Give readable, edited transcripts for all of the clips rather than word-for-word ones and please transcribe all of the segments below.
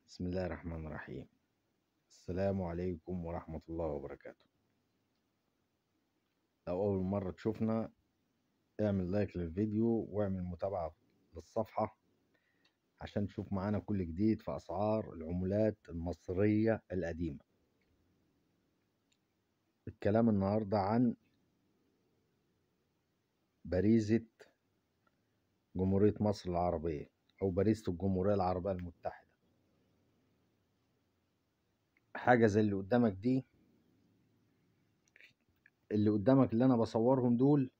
بسم الله الرحمن الرحيم. السلام عليكم ورحمة الله وبركاته. لو أول مرة تشوفنا اعمل لايك للفيديو واعمل متابعة للصفحة عشان تشوف معانا كل جديد في أسعار العملات المصرية القديمة. الكلام النهاردة عن باريزة جمهورية مصر العربية أو باريزة الجمهورية العربية المتحدة. حاجة زي اللي قدامك دي، اللي قدامك اللي أنا بصورهم دول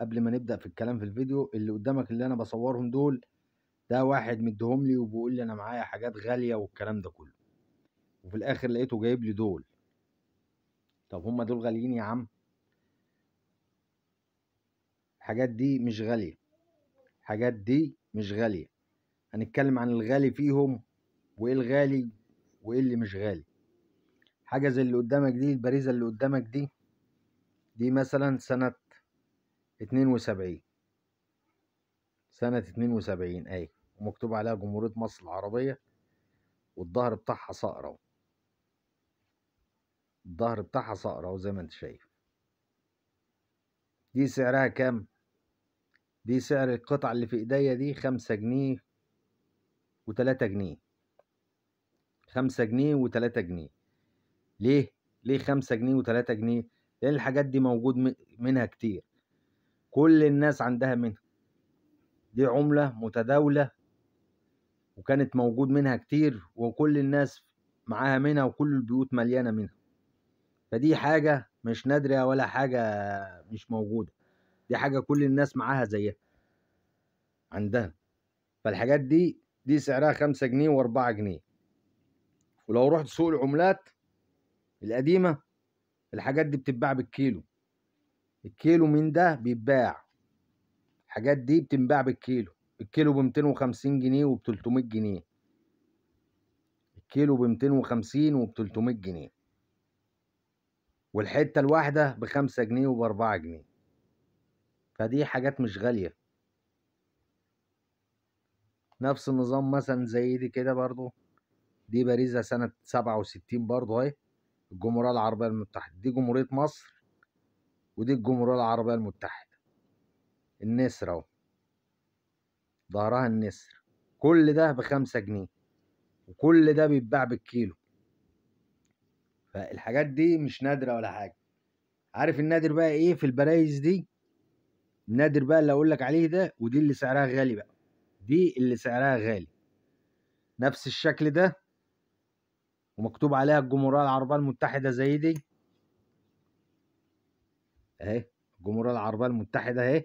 قبل ما نبدأ في الكلام في الفيديو، اللي قدامك اللي أنا بصورهم دول ده واحد مديهم لي وبيقول لي انا معايا حاجات غاليه والكلام ده كله، وفي الاخر لقيته جايب لي دول. طب هم دول غاليين يا عم؟ الحاجات دي مش غاليه، الحاجات دي مش غاليه. هنتكلم عن الغالي فيهم وايه الغالي وايه اللي مش غالي. حاجه زي اللي قدامك دي، الباريزه اللي قدامك دي مثلا سنه 72، سنه 72 اهي، ومكتوب عليها جمهوريه مصر العربيه، والظهر بتاعها صقر، الظهر بتاعها صقر زي ما انت شايف. دي سعرها كام؟ دي سعر القطعة اللي في ايديا دي 5 جنيه و3 جنيه، 5 جنيه و3 جنيه. ليه 5 جنيه و3 جنيه؟ لأن الحاجات دي موجود منها كتير، كل الناس عندها منها، دي عملة متداولة وكانت موجود منها كتير وكل الناس معاها منها وكل البيوت مليانة منها. فدي حاجة مش نادرة ولا حاجة مش موجودة، دي حاجة كل الناس معاها زيها عندها. فالحاجات دي سعرها 5 جنيه و4 جنيه. ولو رحت سوق العملات القديمة الحاجات دي بتتباع بالكيلو، الكيلو من ده بيتباع، الحاجات دي بتنباع بالكيلو، الكيلو ب250 جنيه وب300 جنيه، الكيلو ب250 وب300 جنيه، والحتة الواحدة ب5 جنيه وب4 جنيه. فدي حاجات مش غالية. نفس النظام مثلا زي دي كده برضو، دي باريزة سنة 67 برضو اهي، الجمهورية العربية المتحدة، دي جمهورية مصر ودي الجمهورية العربية المتحدة. النسر اهو، ظهرها النسر، كل ده ب5 جنيه وكل ده بيتباع بالكيلو. فالحاجات دي مش نادرة ولا حاجة. عارف النادر بقى ايه في البرايز دي؟ النادر بقى اللي اقول لك عليه ده، ودي اللي سعرها غالي بقى، دي اللي سعرها غالي، نفس الشكل ده ومكتوب عليها الجمهورية العربية المتحدة زي دي اهي، الجمهورية العربية المتحدة اهي،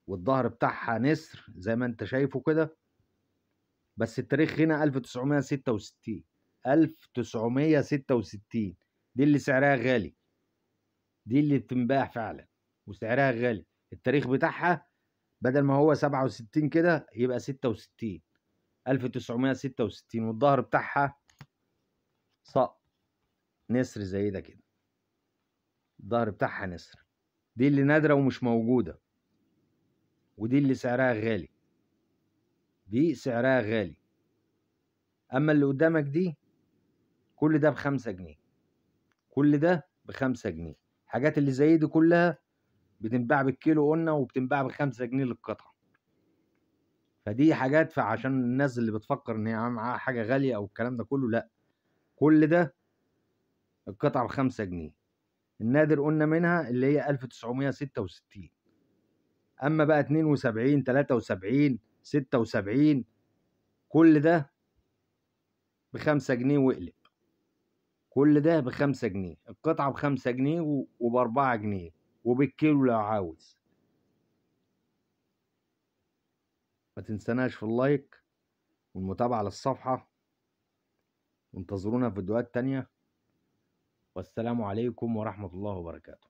والظهر بتاعها نسر زي ما انت شايفه كده، بس التاريخ هنا 1966، 1966. دي اللي سعرها غالي، دي اللي بتنباع فعلا وسعرها غالي. التاريخ بتاعها بدل ما هو 67 كده يبقى 66، 1966. والظهر بتاعها صقر نسر زي ده كده، الظهر بتاعها نسر. دي اللي نادرة ومش موجودة، ودي اللي سعرها غالي، دي سعرها غالي. اما اللي قدامك دي كل ده ب5 جنيه، كل ده ب5 جنيه. الحاجات اللي زي دي كلها بتنباع بالكيلو قلنا، وبتنباع ب5 جنيه للقطعة. فدي حاجات فعشان الناس اللي بتفكر ان هي معاها حاجة غالية او الكلام ده كله، لا، كل ده القطعة ب5 جنيه. النادر قلنا منها اللي هي 1966. اما بقى 72 73 76 كل ده ب5 جنيه واقلب، كل ده ب5 جنيه، القطعة ب5 جنيه وب4 جنيه وبالكيلو لو عاوز. ما تنسناش في اللايك والمتابعة للصفحة، وانتظرونا في فيديوهات تانية، والسلام عليكم ورحمة الله وبركاته.